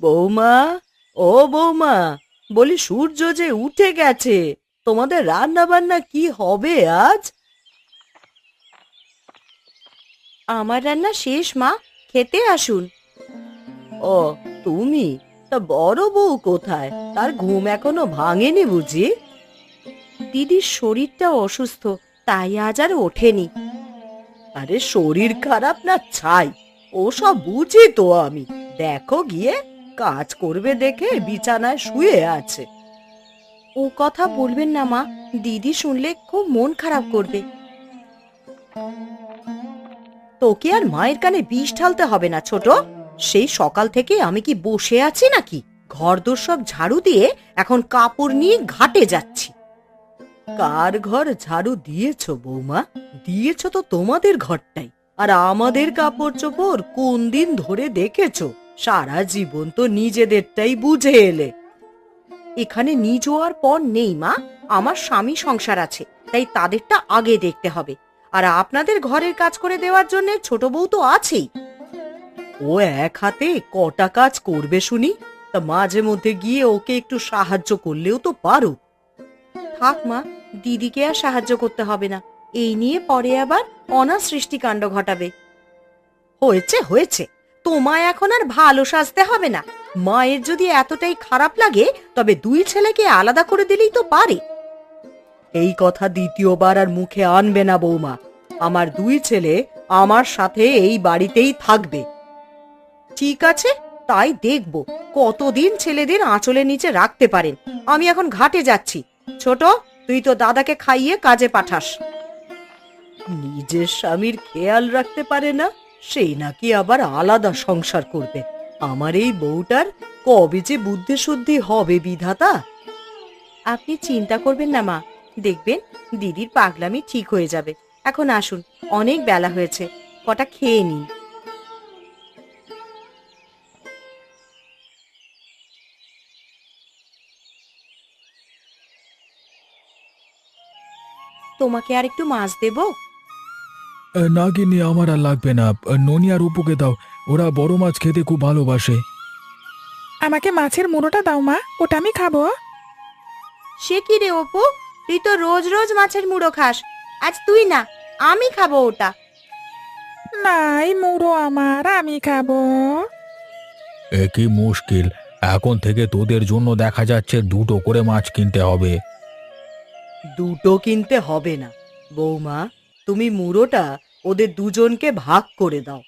বৌমা, ও বৌমা, বলি সূর্য যে উঠে গেছে, তোমাদের রান্না বান্না কি হবে আজ? আমার রান্না শেষ মা, খেতে আসুন। ও, তুমি? তা বড় বউ কোথায়? তার ঘুম এখনো ভাঙেনি বুঝি? দিদির শরীরটা অসুস্থ, তাই আজ আর ওঠেনি। আরে শরীর খারাপ না ছাই, ও সব বুঝি তো আমি। দেখো গিয়ে, কাজ করবে দেখে বিছানায় শুয়ে আছে। ও কথা বলবেন না মা, দিদি শুনলে খুব মন খারাপ করবে। তোকে আর মায়ের কানে বিষ ঢালতে হবে না ছোট। সেই সকাল থেকে আমি কি বসে আছি নাকি? ঘরদোর সব ঝাড়ু দিয়ে এখন কাপড় নিয়ে ঘাটে যাচ্ছি। কার ঘর ঝাড়ু দিয়েছো বৌমা? দিয়েছো তো তোমাদের ঘরটাই। আর আমাদের কাপড় চোপড় কোন দিন ধরে দেখেছো? সারা জীবন তো নিজেদেরটাই বুঝে এলে। এখানে নিজ আর পর নেই মা, আমার স্বামী সংসার আছে, তাই তাদেরটা আগে দেখতে হবে। আর আপনাদের ঘরের কাজ করে দেওয়ার জন্য ছোট বউ তো আছেই। ও এক হাতে কটা কাজ করবে শুনি? তা মাঝে মধ্যে গিয়ে ওকে একটু সাহায্য করলেও তো পারো। থাক মা, দিদিকে আর সাহায্য করতে হবে না। এই নিয়ে পরে আবার অনাসৃষ্টিকাণ্ড ঘটাবে। হয়েছে হয়েছে, তোমায় এখন আর ভালো সাজতে হবে না। মায়ের যদি এতটাই খারাপ লাগে, তবে দুই ছেলেকে আলাদা করে দিলেই তো পারে। এই কথা দ্বিতীয়বার আর মুখে আনবে না বৌমা। আমার দুই ছেলে আমার সাথে এই বাড়িতেই থাকবে। ঠিক আছে, তাই দেখব কতদিন ছেলেদের আঁচলের নিচে রাখতে পারেন। আমি এখন ঘাটে যাচ্ছি। ছোট, তুই তো দাদাকে খাইয়ে কাজে পাঠাস। নিজের স্বামীর খেয়াল রাখতে পারে না, সেই নাকি আবার আলাদা সংসার করবে। আমার এই বউটার কবে যে বুদ্ধি শুদ্ধি হবে বিধাতা। আপনি চিন্তা করবেন না মা, দেখবেন দিদির পাগলামি ঠিক হয়ে যাবে। এখন আসুন, অনেক বেলা হয়েছে, কটা খেয়ে নিন। তোমাকে আর একটু মাছ দেব? না গিন্নি, আমার আর লাগবে না। ননি আর অপুকে দাও, ওরা বড় মাছ খেতে খুব ভালোবাসে। আমাকে মাছের মুড়োটা দাও মা, ওটা আমি খাবো। সে কি রে অপু, তুই তো রোজ রোজ মাছের মুড়ো খাস, আজ তুই না, আমি খাবো ওটা। নাই মুড়ো আমার, আমি খাবো। এ কি মুশকিল! এখন থেকে তোদের জন্য দেখা যাচ্ছে দুটো করে মাছ কিনতে হবে। দুটো কিনতে হবে না বৌমা, তুমি মুড়োটা ওদের দুজনকে ভাগ করে দাও।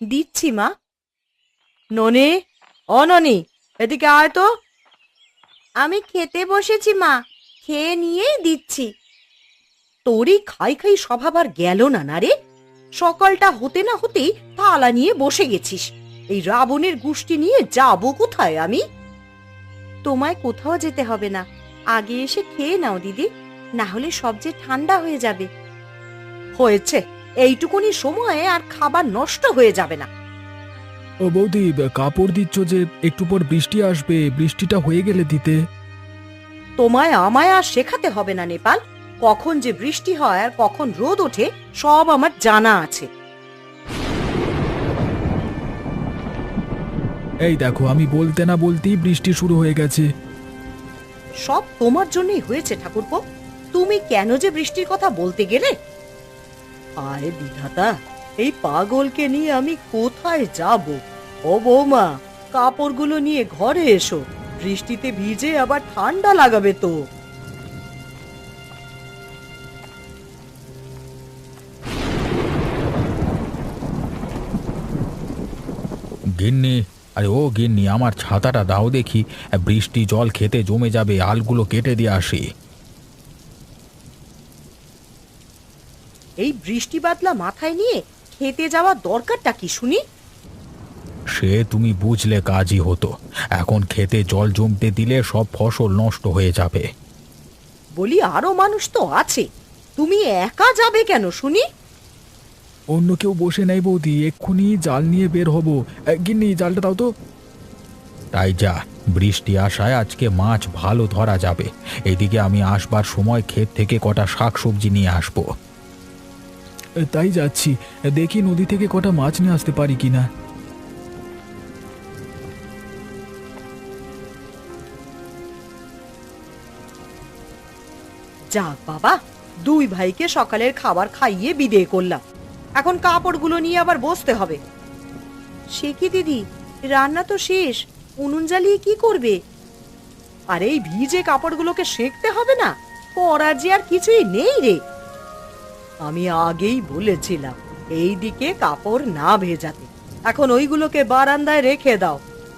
দিচ্ছি মা। ননি, ও ননি, এদিকে আয় তো। আমি খেতে বসেছি মা, খেয়ে নিয়েই দিচ্ছি। তোরই খাই খাই স্বভাব আর গেল না না রে। সকালটা হতে না হতেই থালা নিয়ে বসে গেছিস। এই রাবণের গোষ্ঠী নিয়ে যাবো কোথায় আমি? তোমায় কোথাও যেতে হবে না, আগে এসে খেয়ে নাও দিদি, না হলে সব যে ঠান্ডা হয়ে যাবে। হয়েছে, এইটুকুনি সময়ে আর খাবার নষ্ট হয়ে যাবে না। ও বৌদি, কাপড় দিচ্ছ যে, একটু পর বৃষ্টি আসবে, বৃষ্টিটা হয়ে গেলে দিতে। তোমায় আমায় আর শেখাতে হবে না নেপাল। কখন যে বৃষ্টি হয় আর কখন রোদ ওঠে সব আমার জানা আছে। এই দেখো, আমি বলতে না বলতেই বৃষ্টি শুরু হয়ে গেছে। সব তোমার জন্যই হয়েছে ঠাকুরপো। তুমি কেন যে বৃষ্টির কথা বলতে গেলে? আয় বিধাতা, এই পাগলকে নিয়ে আমি কোথায় যাব? ও বৌমা, কাপড়গুলো নিয়ে ঘরে এসো, বৃষ্টিতে ভিজে আবার ঠান্ডা লাগাবে তো। গিন্নি, আরে ও গিন্নি, আমার ছাতাটা দাও দেখি। বৃষ্টি জল খেতে জমে যাবে, আলগুলো কেটে দিয়ে আসি। এই বৃষ্টি বাদলা মাথায় নিয়ে খেতে যাওয়ার দরকারটা কি শুনি? সে তুমি বুঝলে কাজই হতো। এখন খেতে জল জমতে দিলে সব ফসল নষ্ট হয়ে যাবে। বলি আরো মানুষ তো আছে, তুমি একা যাবে কেন শুনি? অন্য কেউ বসে নেই বৌদি, এক্ষুনি জাল নিয়ে বের হব। গিন্নি, জালটা দাও তো। তাই যা, বৃষ্টি আসায় আজকে মাছ ভালো ধরা যাবে। এদিকে আমি আসবার সময় ক্ষেত থেকে কটা শাকসবজি নিয়ে আসবো। তাই যাচ্ছি, দেখি নদী থেকে কটা মাছ নিয়ে আসতে পারি কিনা। যাক বাবা, দুই ভাইকে সকালের খাবার খাইয়ে বিদেয় করলাম। এখন কাপড়গুলো নিয়ে আবার বসতে হবে। সে কি দিদি, রান্না তো শেষ, উনুন জ্বালিয়ে কি করবে? আরে এই ভিজে কাপড়গুলোকে সেঁকতে হবে না? পরার যে আর কিছুই নেই রে। আমি আগেই বলেছিলাম এই দিকে কাপড় না ভেজাতে। এখন ওইগুলোকে বারান্দায় রেখে দাও,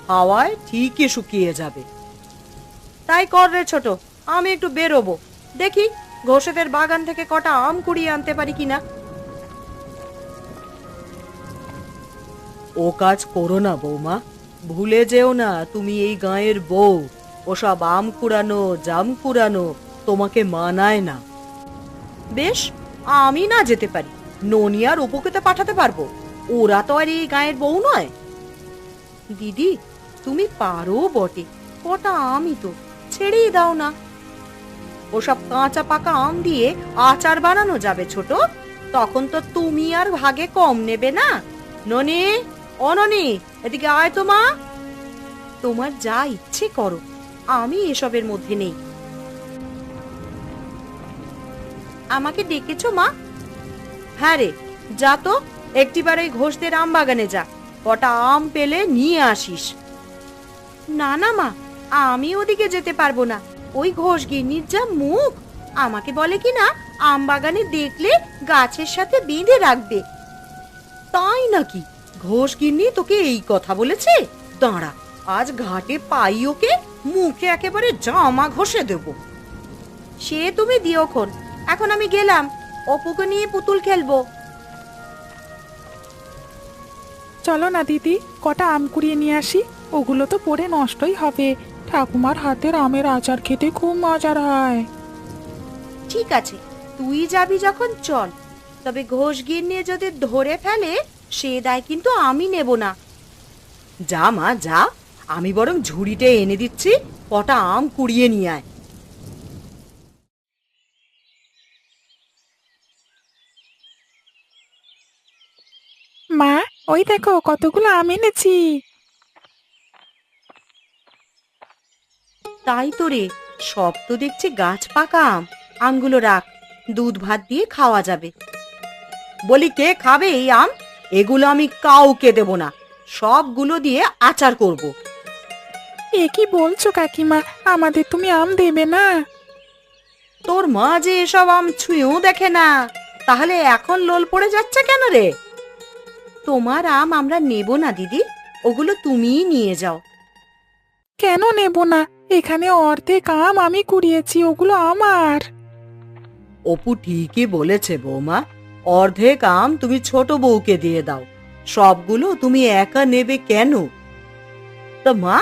হাওয়ায় ঠিকই শুকিয়ে যাবে। তাই কর রে ছোট, আমি একটু বেরোবো, দেখি ঘোষেদের বাগান থেকে কটা আম কুড়িয়ে আনতে পারি কিনা। ও কাজ করো না বৌমা, ভুলে যেও না তুমি এই গাঁয়ের বউ। ওসব আম কুড়ানো জাম কুড়ানো তোমাকে মানায় না। বেশ, আমি না যেতে পারি, ননি আর অপুকে তো পাঠাতে পারবো, ওরা তো আর এই গাঁয়ের বউ নয়। দিদি তুমি পারো বটে, কটা আমই তো, ছেড়েই দাও না। ওসব কাঁচা পাকা আম দিয়ে আচার বানানো যাবে ছোট, তখন তো তুমি আর ভাগে কম নেবে না। ননি, ও ননি, এদিকে আয় তো মা। তোমার যা ইচ্ছে করো, আমি এসবের মধ্যে নেই। আমাকে ডেকেছো মা? হ্যাঁ রে, যা তো একটিবার ওই ঘোষদের আম বাগানে যা, কটা আম পেলে নিয়ে আসিস। না না মা, আমি ওদিকে যেতে পারবো না। ওই ঘোষ গিন্নির যা মুখ, আমাকে বলে কি না আম বাগানে দেখলে গাছের সাথে বেঁধে রাখবে। তাই নাকি? ঘোষ গিন্নি তোকে এই কথা বলেছে? দাঁড়া, আজ ঘাটে পাই ওকে, মুখে একেবারে জামা ঘষে দেব। সে তুমি দিওক্ষণ, এখন আমি গেলাম, অপুকে নিয়ে পুতুল খেলবো। চলো না দিদি, কটা আম কুড়িয়ে নিয়ে আসি। ওগুলো তো পরে নষ্টই হবে। ঠাকুমার হাতের আমের আচার খেতে খুব মজার হয়। ঠিক আছে, তুই যাবি যখন চল, তবে ঘোষ গিন্নি যদি ধরে ফেলে সে দায় কিন্তু আমি নেব না। যা মা যা, আমি বরং ঝুড়িতে এনে দিচ্ছি, কটা আম কুড়িয়ে নিয়ে আয়। মা, ওই দেখো কতগুলো আম এনেছি। তাই তো রে, সব তো দেখছি গাছ পাকা আম। আমগুলো রাখ, দুধ ভাত দিয়ে খাওয়া যাবে। বলি কে খাবে এই আম? এগুলো আমি কাউকে দেব না, সবগুলো দিয়ে আচার করব। এ কি বলছো কাকিমা, আমাদের তুমি আম দেবে না? তোর মা যে এসব আম ছুঁয়েও দেখে না, তাহলে এখন লোল পড়ে যাচ্ছে কেন রে? তোমার আম আমরা নেব না দিদি, ওগুলো তুমিই নিয়ে যাও। কেন নেব না? এখানে অর্ধেক আম আমি কুড়িয়েছি, ওগুলো আমার। অপু ঠিকই বলেছে বৌমা, অর্ধেক আম তুমি ছোট বউকে দিয়ে দাও, সবগুলো তুমি একা নেবে কেন? তো মা,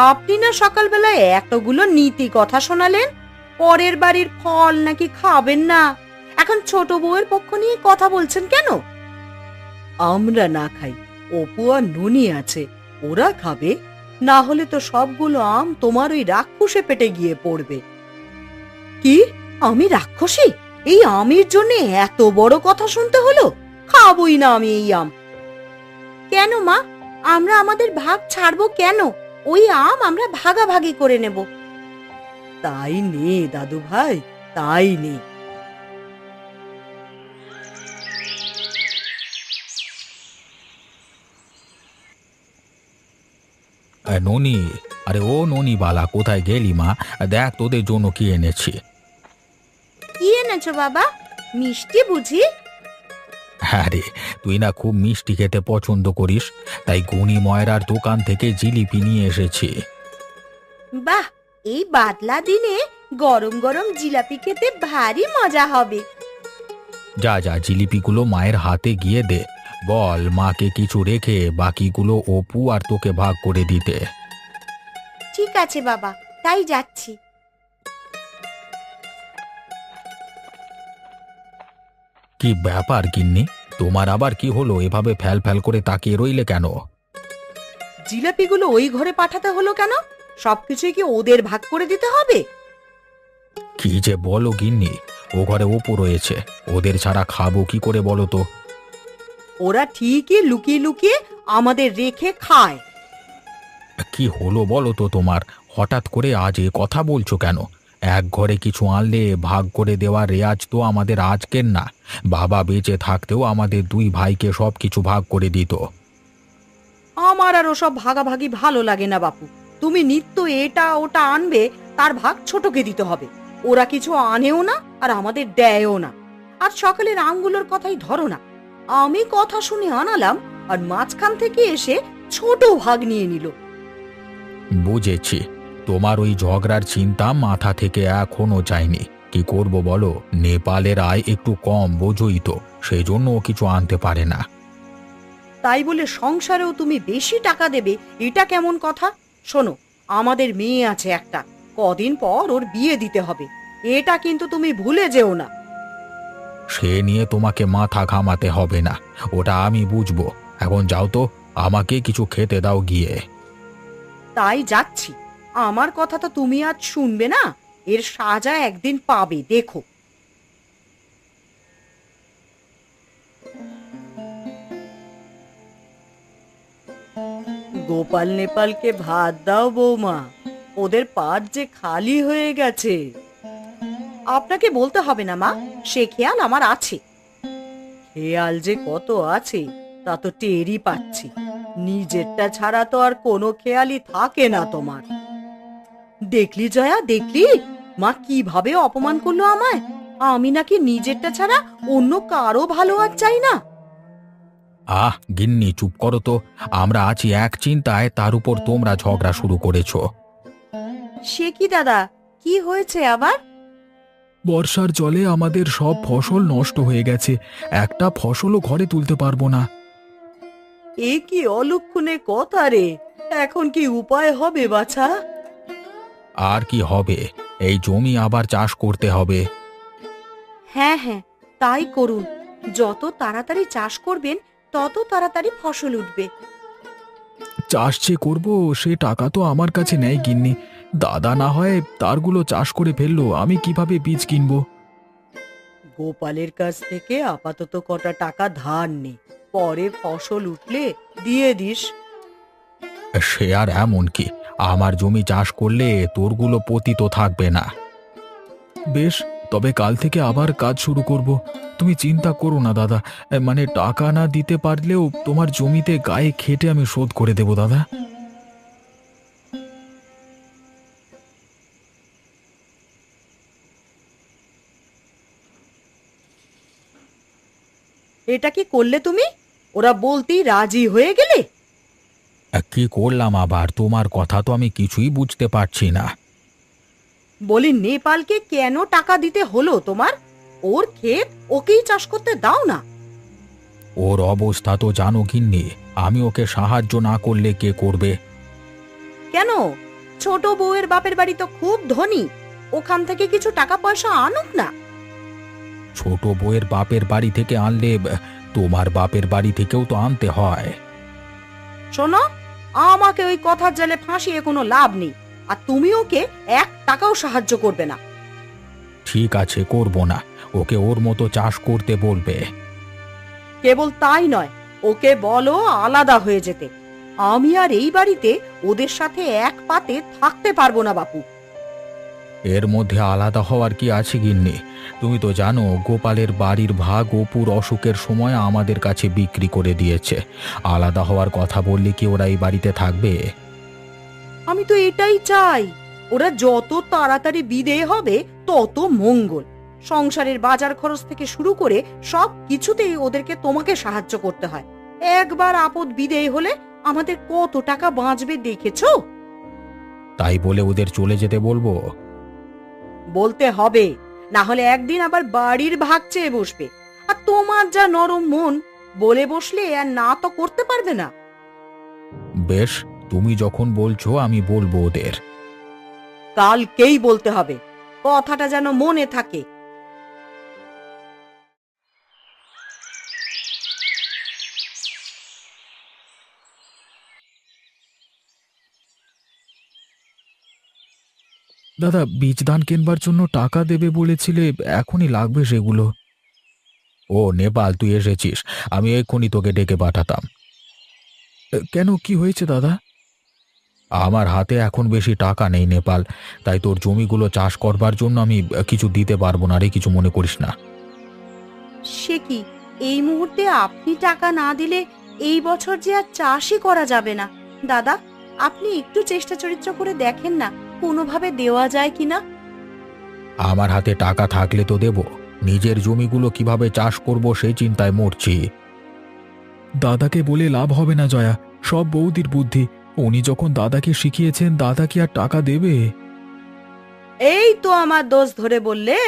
আপনি না সকালবেলায় এতগুলো নীতি কথা শোনালেন, পরের বাড়ির ফল নাকি খাবেন না, এখন ছোট বউয়ের পক্ষ নিয়ে কথা বলছেন কেন? আমরা না খাই, অপু আর ননি আছে, ওরা খাবে, না হলে তো সবগুলো আম তোমার ওই রাক্ষসে পেটে গিয়ে পড়বে। কি, আমি রাক্ষসী? এই আমের জন্য এত বড় কথা শুনতে হলো? খাবই না আমি এই আম। কেন মা, আমরা আমাদের ভাগ ছাড়বো কেন? ওই আম আমরা ভাগাভাগি করে নেব। তাই নে দাদু ভাই, তাই নে। ননি, আরে ও ননি বালা, কোথায় গেলি মা? দেখ তোদের জন্য কি এনেছি। কি এনেছো বাবা? মিষ্টি বুঝি? হ্যাঁ রে, তুই না খুব মিষ্টি খেতে পছন্দ করিস, তাই গুণী ময়রার দোকান থেকে জিলিপি নিয়ে এসেছি। বাহ, এই বাদলা দিনে গরম গরম জিলাপি খেতে ভারী মজা হবে। যা যা, জিলিপিগুলো মায়ের হাতে গিয়ে দে, বল মাকে কিছু রেখে বাকিগুলো অপু আর তোকে ভাগ করে দিতে। ঠিক আছে বাবা, তাই যাচ্ছি। কি ব্যাপার গিন্নি, তোমার আবার কি হলো? এভাবে ফ্যাল ফ্যাল করে তাকিয়ে রইলে কেন? জিলাপিগুলো ওই ঘরে পাঠাতে হলো কেন? সবকিছুই কি ওদের ভাগ করে দিতে হবে? কি যে বলো গিন্নি, ও ঘরে অপু রয়েছে, ওদের ছাড়া খাবো কি করে বলো তো? ওরা ঠিকই লুকিয়ে লুকিয়ে আমাদের রেখে খায়। কি হলো বলো তো তোমার? হঠাৎ করে আজ এ কথা বলছো কেন? এক ঘরে কিছু আনলে ভাগ করে দেওয়ার রেয়াজ তো আমাদের আজকের না। বাবা বেঁচে থাকতেও আমাদের দুই ভাইকে সব কিছু ভাগ করে দিত। আমার আর ওসব ভাগাভাগি ভালো লাগে না বাপু। তুমি নিত্য এটা ওটা আনবে, তার ভাগ ছোটকে দিতে হবে। ওরা কিছু আনেও না আর আমাদের দেয়ও না। আর সকালের আমগুলোর কথাই ধরো না, আমি কথা শুনে আনালাম আর মাঝখান থেকে এসে ছোট ভাগ নিয়ে নিল। বুঝেছি, তোমার ওই ঝগড়ার চিন্তা মাথা থেকে এখনো যায়নি। কি করব বলো, নেপালের আয় একটু কম, বোঝোই তো, সেই জন্য ও কিছু আনতে পারে না। তাই বলে সংসারেও তুমি বেশি টাকা দেবে, এটা কেমন কথা? শোনো, আমাদের মেয়ে আছে একটা, কদিন পর ওর বিয়ে দিতে হবে, এটা কিন্তু তুমি ভুলে যেও না। সে নিয়ে তোমাকে মাথা ঘামাতে হবে না, ওটা আমি বুঝবো। এখন যাও তো, আমাকে কিছু খেতে দাও গিয়ে। তাই যাচ্ছি। আমার কথা তো তুমি আজ শুনবে না, এর সাজা একদিন পাবে, দেখো। গোপাল নেপালকে ভাত দাও বৌমা, ওদের পাত যে খালি হয়ে গেছে। আপনাকে বলতে হবে না মা, সে খেয়াল আমার আছে। খেয়াল যে কত আছে তা তো টেরই পাচ্ছি। নিজেরটা ছাড়া তো আর কোনো খেয়ালই থাকে না তোমার। দেখলি জয়া, দেখলি মা কিভাবে অপমান করলো আমায়। আমি নাকি নিজেরটা ছাড়া অন্য কারো ভালো আর চাই না। আহ গিন্নি, চুপ করো তো। আমরা আছি এক চিন্তায়, তার উপর তোমরা ঝগড়া শুরু করেছো। সে কি দাদা, কি হয়েছে আবার? বর্ষার জলে আমাদের সব ফসল নষ্ট হয়ে গেছে, একটা ফসলও ঘরে তুলতে পারবো না। এ কি অলক্ষণে কথা রে, এখন কি উপায় হবে বাছা? আর কি হবে, এই জমি আবার চাষ করতে হবে। হ্যাঁ হ্যাঁ, তাই করুন। যত তাড়াতাড়ি চাষ করবেন তত তাড়াতাড়ি ফসল উঠবে। চাষ যে করবো সে টাকা তো আমার কাছে নেই গিন্নি। দাদা না হয় তারগুলো চাষ করে ফেললো, আমি কিভাবে বীজ কিনবো? গোপালের কাছ থেকে আপাতত কটা টাকা ধার নে, পরে ফসল উঠলে দিয়ে দিস। সে আর এমন কি, আমার জমি চাষ করলে তোরগুলো পতিত থাকবে না। বেশ, তবে কাল থেকে আবার কাজ শুরু করব। তুমি চিন্তা করো না দাদা, মানে টাকা না দিতে পারলেও তোমার জমিতে গায়ে খেটে আমি শোধ করে দেব দাদা। এটা কি করলে তুমি? ওরা বলতেই রাজি হয়ে গেলে? কি করলাম আবার, তোমার কথা তো আমি কিছুই বুঝতে পারছি না। বলি, নেপালকে কেন টাকা দিতে হলো তোমার? ওর ক্ষেত ওকেই চাষ করতে দাও না। ওর অবস্থা তো জানো গিন্নি, আমি ওকে সাহায্য না করলে কে করবে? কেন? ছোট বউয়ের বাপের বাড়ি তো খুব ধনী, ওখান থেকে কিছু টাকা পয়সা আনুক না। ছোট বউয়ের বাপের বাড়ি থেকে আনলে তোমার বাপের বাড়ি থেকেও তো আনতে হয়। শোনো, আমাকে ওই কথার জালে ফাঁসিয়ে কোনো লাভ নেই, আর তুমি ওকে এক টাকাও সাহায্য করবে না। ঠিক আছে, করব না। ওকে ওর মতো চাষ করতে বলবে। কেবল তাই নয়, ওকে বলো আলাদা হয়ে যেতে। আমি আর এই বাড়িতে ওদের সাথে এক পাতে থাকতে পারবো না বাপু। এর মধ্যে আলাদা হওয়ার কি আছে গিন্নি? তুমি তো জানো গোপালের বাড়ির ভাগ অপুর অসুখের সময় আমাদের কাছে বিক্রি করে দিয়েছে। আলাদা হওয়ার কথা বললে কি ওরা এই বাড়িতে থাকবে? আমি তো এটাই চাই, ওরা যত তাড়াতাড়ি বিদেয় হবে তত মঙ্গল। সংসারের বাজার খরচ থেকে শুরু করে সব কিছুতেই ওদেরকে তোমাকে সাহায্য করতে হয়। একবার আপদ বিদেয় হলে আমাদের কত টাকা বাঁচবে দেখেছো? তাই বলে ওদের চলে যেতে বলবো? বলতে হবে, না হলে একদিন আবার বাড়ির ভাগ চেয়ে বসবে। আর তোমার যা নরম মন, বলে বসলে আর না তো করতে পারবে না। বেশ, তুমি যখন বলছো আমি বলবো ওদের। কালকেই বলতে হবে, কথাটা যেন মনে থাকে। দাদা, বীজ ধান কেনবার জন্য টাকা দেবে বলেছিলে, এখনই লাগবে সেগুলো। ও নেপাল, তুই এসেছিস, আমি এক্ষুনি তোকে ডেকে পাঠাতাম। কেন, কি হয়েছে দাদা? আমার হাতে এখন বেশি টাকা নেই নেপাল, তাই তোর জমিগুলো চাষ করবার জন্য আমি কিছু দিতে পারবো না রে, কিছু মনে করিস না। সে কি, এই মুহূর্তে আপনি টাকা না দিলে এই বছর যে আর চাষই করা যাবে না। দাদা, আপনি একটু চেষ্টা চরিত্র করে দেখেন না, কোনোভাবে দেওয়া যায় কিনা। আমার হাতে টাকা থাকলে তো দেব, নিজের জমিগুলো কিভাবে চাষ করব সেই চিন্তায় মরছি। দাদাকে বলে লাভ হবে না জয়া, সব বৌদির বুদ্ধি। উনি যখন দাদাকে শিখিয়েছেন, দাদা কি আর টাকা দেবে? এই তো আমার দোষ ধরে বললে।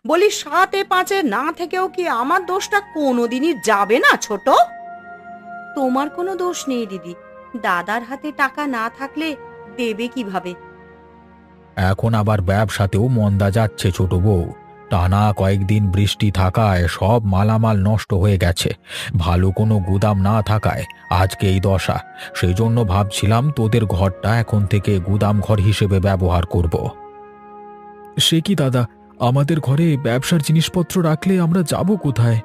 বলি 7-5 না থেকেও কি আমার দোষটা কোনোদিনই যাবে না ছোট? তোমার কোনো দোষ নেই দিদি, দাদার হাতে টাকা না থাকলে দেবে কিভাবে? এখন আবার ব্যবসাতেও মন্দা যাচ্ছে ছোট বউ। টানা কয়েকদিন বৃষ্টি থাকায় সব মালামাল নষ্ট হয়ে গেছে। ভালো কোনো গুদাম না থাকায় আজকে এই দশা। সেই জন্য ভাবছিলাম তোদের ঘরটা এখন থেকে গুদাম ঘর হিসেবে ব্যবহার করব। সে কি দাদা, আমাদের ঘরে ব্যবসার জিনিসপত্র রাখলে আমরা যাব কোথায়?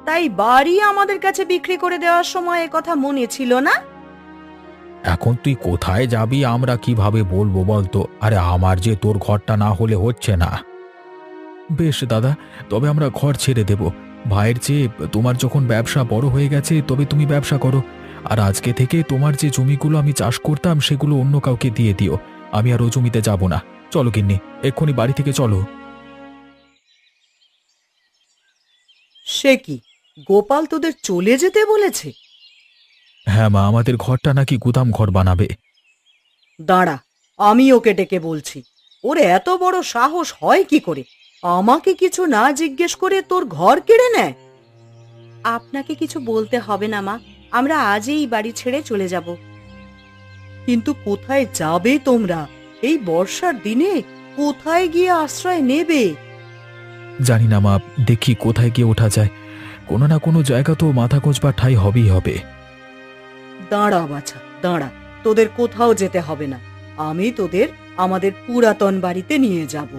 তাই বাড়ি আমাদের কাছে বিক্রি করে দেওয়ার সময় এ কথা মনে ছিল না? এখন তুই কোথায় যাবি আমরা কিভাবে বলবো বলতো? আরে আমার যে তোর ঘরটা না হলে হচ্ছে না। বেশ দাদা, তবে আমরা ঘর ছেড়ে দেব। ভাইয়ের চেয়ে তোমার যখন ব্যবসা বড় হয়ে গেছে, তবে তুমি ব্যবসা করো। আর আজকে থেকে তোমার যে জমিগুলো আমি চাষ করতাম সেগুলো অন্য কাউকে দিয়ে দিও। আমি আর ও জমিতে যাব না। চলো গিন্নি, এক্ষুনি বাড়ি থেকে চলো। সে কি, গোপাল তোদের চলে যেতে বলেছে? হ্যাঁ মা, আমাদের ঘরটা নাকি গুদাম ঘর বানাবে। দাঁড়া, আমি ওকে ডেকে বলছি। ওর এত বড় সাহস হয় কি করে আমাকে কিছু না জিজ্ঞেস করে তোর ঘর কেড়ে নেয়? আপনাকে কিছু বলতে হবে না মা, আমরা আজই এই বাড়ি ছেড়ে চলে যাব। কিন্তু কোথায় যাবে তোমরা? এই বর্ষার দিনে কোথায় গিয়ে আশ্রয় নেবে? জানি না মা, দেখি কোথায় গিয়ে ওঠা যায়। কোনো না কোনো জায়গা তো মাথা গোঁজবার ঠাঁই হবেই হবে। দাঁড়া বাছা, দাঁড়া, তোদের কোথাও যেতে হবে না। আমি তোদের আমাদের পুরাতন বাড়িতে নিয়ে যাব।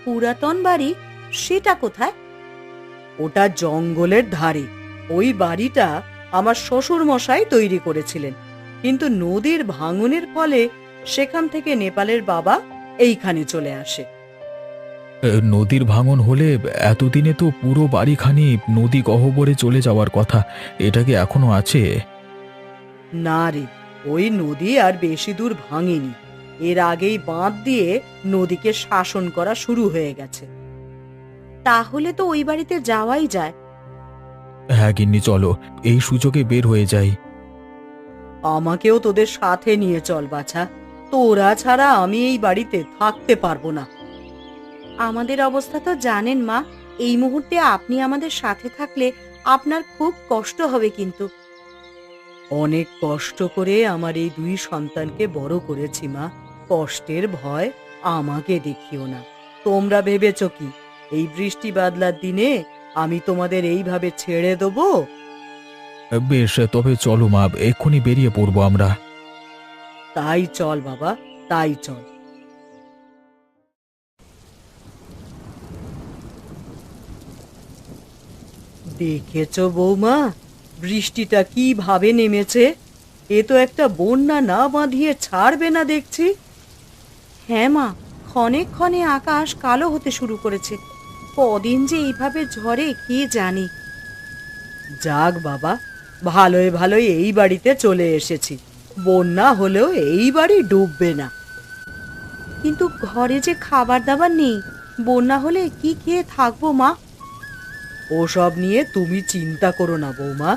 পুরাতন বাড়ি? সেটা কোথায়? ওটা জঙ্গলের ধারে। ওই বাড়িটা আমার শ্বশুর মশাই তৈরি করেছিলেন, কিন্তু নদীর ভাঙনের ফলে সেখান থেকে নেপালের বাবা এইখানে চলে আসে। নদীর ভাঙন হলে এতদিনে তো পুরো বাড়িখানি নদী গহ্বরে চলে যাওয়ার কথা। এটা কি এখনো আছে? না রে, ওই নদী আর বেশি দূর ভাঙেনি। এর আগেই বাঁধ দিয়ে নদীকে শাসন করা শুরু হয়ে গেছে। তাহলে তো ওই বাড়িতে যাওয়াই যায়। হ্যাঁ গিন্নি, চলো এই সুযোগে বের হয়ে যাই। আমাকেও তোদের সাথে নিয়ে চল বাছা, তোরা ছাড়া আমি এই বাড়িতে থাকতে পারবো না। আমাদের অবস্থা তো জানেন মা, এই মুহূর্তে আপনি আমাদের সাথে থাকলে আপনার খুব কষ্ট হবে। কিন্তু অনেক কষ্ট করে আমার এই 2 সন্তানকে বড় করেছি মা, কষ্টের ভয় আমাকে দেখিও না। তোমরা ভেবেছ কি এই বৃষ্টি বাদলার দিনে আমি তোমাদের এইভাবে ছেড়ে দেবো? বেশ, তবে চলো মা, এক্ষুনি বেরিয়ে পড়বো আমরা। তাই চল বাবা, তাই চল। দেখেছো বৌমা, বৃষ্টিটা কিভাবে নেমেছে? এ তো একটা বন্যা না বাঁধিয়ে ছাড়বে না দেখছি। হ্যাঁ মা, ক্ষণে ক্ষণে আকাশ কালো হতে শুরু করেছে। কদিন যে এইভাবে ঝড়ে কে জানে। যাক বাবা, ভালোই ভালোই এই বাড়িতে চলে এসেছি। বন্যা হলেও এই বাড়ি ডুববে না। কিন্তু ঘরে যে খাবার দাবার নেই, বন্যা হলে কি খেয়ে থাকবো মা? ওসব নিয়ে তুমি চিন্তা করো না বৌমা,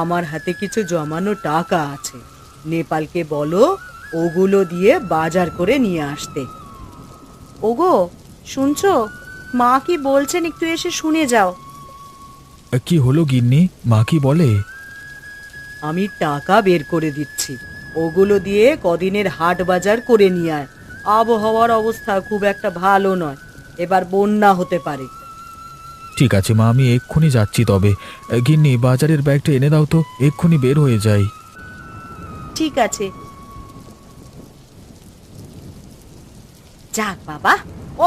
আমার হাতে কিছু জমানো টাকা আছে। নেপালকে বলো ওগুলো দিয়ে বাজার করে নিয়ে আসতে। ওগো, শুনছো? মা কি বলছেন, একটু এসে শুনে যাও। কি হলো গিন্নি, মা কি বলে? আমি টাকা বের করে দিচ্ছি, ওগুলো দিয়ে কদিনের হাট বাজার করে নিয়ে আয়। আবহাওয়ার অবস্থা খুব একটা ভালো নয়, এবার বন্যা হতে পারে। ঠিক আছে মা, আমি এক্ষুনি যাচ্ছি। তবে গিন্নি, বাজারের ব্যাগটা এনে দাও তো, এক্ষুনি বের হয়ে যাই। ঠিক আছে। যাক বাবা,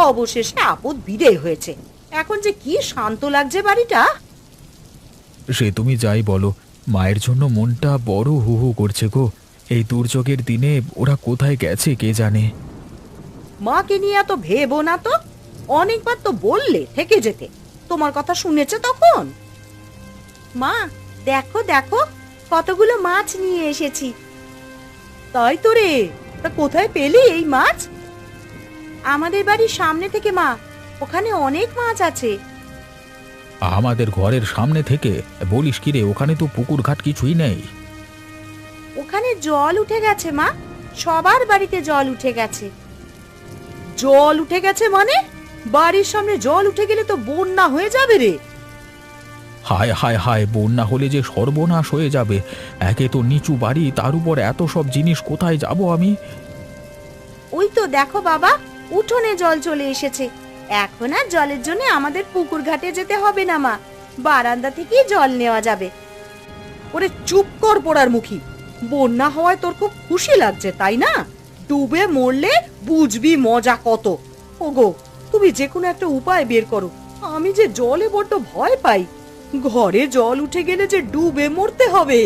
অবশেষে আপদ বিদেয় হয়েছে। এখন যে কি শান্ত লাগছে বাড়িটা। সে তুমি যাই বলো, মায়ের জন্য মনটা বড় হু হু করছে গো। এই দুর্যোগের দিনে ওরা কোথায় গেছে কে জানে। মাকে নিয়ে এত ভেবো না তো, অনেকবার তো বললে থেকে যেতে, তোমার কথা শুনেছে তখন। মা দেখো দেখো, কতগুলো মাছ নিয়ে এসেছি। তাই তো রে, তা কোথায় পেলি এই মাছ? আমাদের বাড়ির সামনে থেকে মা, ওখানে অনেক মাছ আছে। আমাদের ঘরের সামনে থেকে? বলিস কি রে, ওখানে তো পুকুর ঘাট কিছুই নেই। ওখানে জল উঠে গেছে মা, সবার বাড়িতে জল উঠে গেছে। জল উঠে গেছে মানে? বাড়ির সামনে জল উঠে গেলে তো বন্যা হয়ে যাবে রে। হায় হায় হায়, বন্যা হলে যে সর্বনাশ হয়ে যাবে। একে তো নিচু বাড়ি, তার উপর এত সব জিনিস, কোথায় যাব আমি? ওই তো দেখো বাবা, উঠোনে জল চলে এসেছে। এখন আর জলের জন্য আমাদের পুকুর ঘাটে যেতে হবে না মা, বারান্দা থেকেই জল নেওয়া যাবে। ওরে চুপ কর পোড়ার মুখী, বন্যা হওয়ায় তোর খুব খুশি লাগছে তাই না? ডুবে মরলে বুঝবি মজা কত। ওগো, তুমি যে কোনো একটা উপায় বের করো, আমি যে জলে বড্ড ভয় পাই। ঘরে জল উঠে গেলে যে ডুবে মরতে হবে।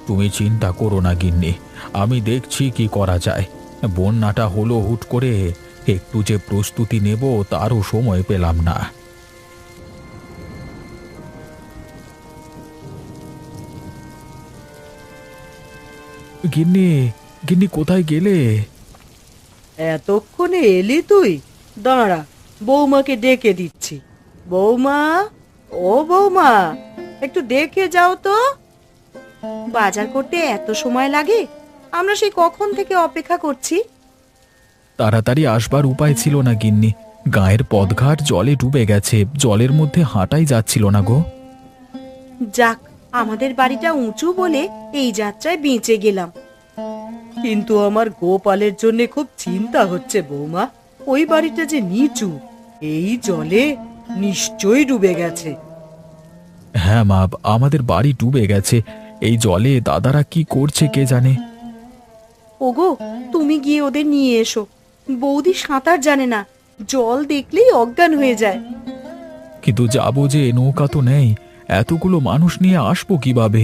তুমি চিন্তা করো না গিন্নি, আমি দেখছি কি করা যায়। বন্যাটা হলো হুট করে, একটু যে প্রস্তুতি নেব তারও সময় পেলাম না। গিন্নি, গিন্নি কোথায় গেলে? এতক্ষণে এলি তুই? দাঁড়া, বৌমাকে ডেকে দিচ্ছি। বৌমা, ও বৌমা, একটু দেখে যাও তো। বাজার করতে এত সময় লাগে? আমরা সেই কখন থেকে অপেক্ষা করছি। তাড়াতাড়ি আসবার উপায় ছিল না গিন্নি, গায়ের পথঘাট জলে ডুবে গেছে, জলের মধ্যে হাঁটাই যাচ্ছিল না গো। যাক, আমাদের বাড়িটা উঁচু বলে এই যাত্রায় বেঁচে গেলাম। কিন্তু আমার গোপালের জন্য খুব চিন্তা হচ্ছে বৌমা। ওই বাড়িটা যে নিচু, এই জলে নিশ্চয়ই ডুবে গেছে। হ্যাঁ মা, আমাদের বাড়ি ডুবে গেছে। এই জলে দাদারা কি করছে কে জানে। ওগো, তুমি গিয়ে ওদের নিয়ে এসো। বৌদি সাঁতার জানে না, জল দেখলেই অজ্ঞান হয়ে যায়। কিন্তু যাবো যে, নৌকা তো নেই, এতগুলো মানুষ নিয়ে আসবো কিভাবে?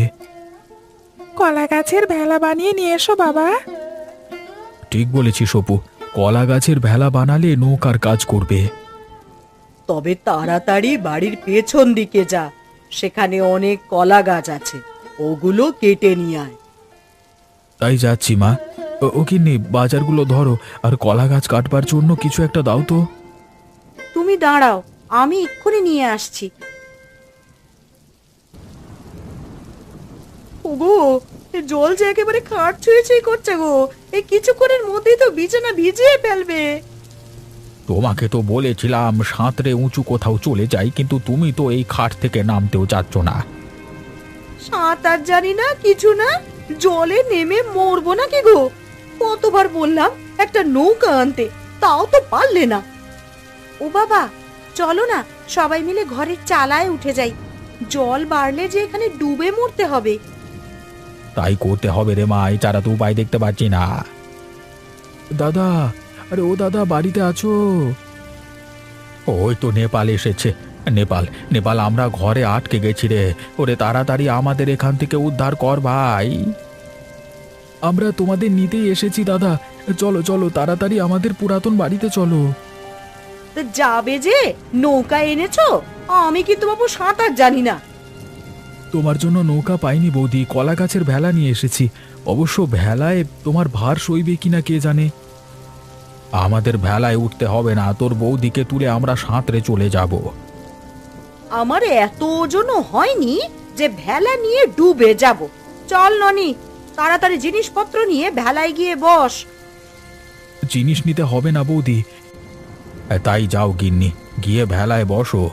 কলা গাছের ভেলা বানিয়ে নিয়ে এসো বাবা। ঠিক বলেছিস অপু, কলা গাছের ভেলা বানালে নৌকার কাজ করবে। তবে তাড়াতাড়ি বাড়ির পেছন দিকে যা, সেখানে অনেক কলা গাছ আছে, ওগুলো কেটে নিয়ে আয়। তাই যাচ্ছি মা। ও কিন্নি, বাজারগুলো ধরো, আর কলা গাছ কাটবার জন্য কিছু একটা দাও তো। তুমি দাঁড়াও, আমি এক্ষুনি নিয়ে আসছি। ওগো, এ জল যে একেবারে খাট ছুঁয়ে ছুঁয়ে করছে গো, এই কিছুক্ষণের মধ্যেই তো বিছানা ভিজিয়ে ফেলবে। তোমাকে তো বলেছিলাম সাঁতরে উঁচু কোথাও চলে যাই, কিন্তু তুমি তো এই খাট থেকে নামতেও চাচ্ছ না। সাঁতার জানি না, কিছু না, জলে নেমে মরবো নাকি গো? কতবার বললাম একটা নৌকা আনতে, তাও তো পারলে না। ও বাবা, চলো না সবাই মিলে ঘরের চালায় উঠে যাই, জল বাড়লে যে এখানে ডুবে মরতে হবে। তাই করতে হবে রে মা, এছাড়া তো উপায় দেখতে পাচ্ছি না। দাদা, আরে ও দাদা, বাড়িতে আছো? ওই তো নেপাল এসেছে। নেপাল, নেপাল, আমরা ঘরে আটকে গেছি রে। ওরে তাড়াতাড়ি আমাদের এখান থেকে উদ্ধার কর ভাই। আমরা তোমাদের নিতেই এসেছি দাদা, চলো চলো তাড়াতাড়ি আমাদের পুরাতন বাড়িতে চলো। তা যাবে যে, নৌকা এনেছো? আমি কিন্তু বাবু সাঁতার জানি না। তোমার জন্য নৌকা পাইনি বৌদি, কলা গাছের ভেলা নিয়ে এসেছি। অবশ্য ভেলায় তোমার ভার সইবে কিনা কে জানে। আমাদের ভেলায় উঠতে হবে না, তোর বৌদিকে তুলে আমরা সাঁতরে চলে যাব। আমার এত ওজনও হয়নি যে ভেলা নিয়ে ডুবে যাব। চল ননি, তাড়াতাড়ি জিনিসপত্র নিয়ে ভেলায় গিয়ে বস। জিনিস নিতে হবে না বৌদি। তাই যাও গিন্নি, গিয়ে ভেলায় বসো।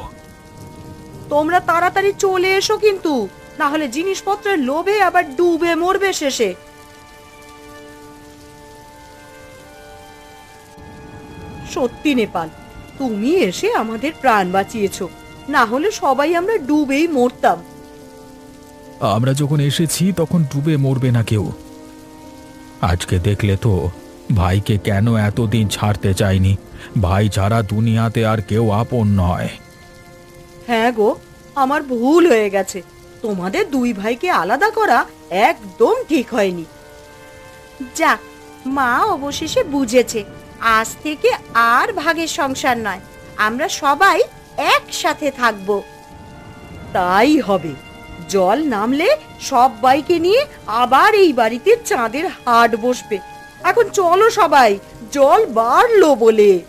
তোমরা তাড়াতাড়ি চলে এসো কিন্তু, না হলে জিনিসপত্রের লোভে আবার ডুবে মরবে শেষে। সত্যি নেপাল, তুমি এসে আমাদের প্রাণ বাঁচিয়েছো, না হলে সবাই আমরা ডুবেই মরতাম। আমরা যখন এসেছি তখন ডুবে মরবে না কেউ। আজকে দেখলে তো, ভাইকে কেন এতদিন ছাড়তে চাইনি। ভাই ছাড়া দুনিয়াতে আর কেউ আপন নয়। হ্যাঁ গো, আমার ভুল হয়ে গেছে। তোমাদের দুই ভাইকে আলাদা করা একদম ঠিক হয়নি। যাক, মা অবশেষে বুঝেছে আজ থেকে আর ভাগের সংসার নয়, আমরা সবাই একসাথে থাকবো। তাই হবে। জল নামলে সবাইকে নিয়ে আবার এই বাড়িতে চাঁদের হাট বসবে। এখন চলো সবাই, জল বাড়লো বলে।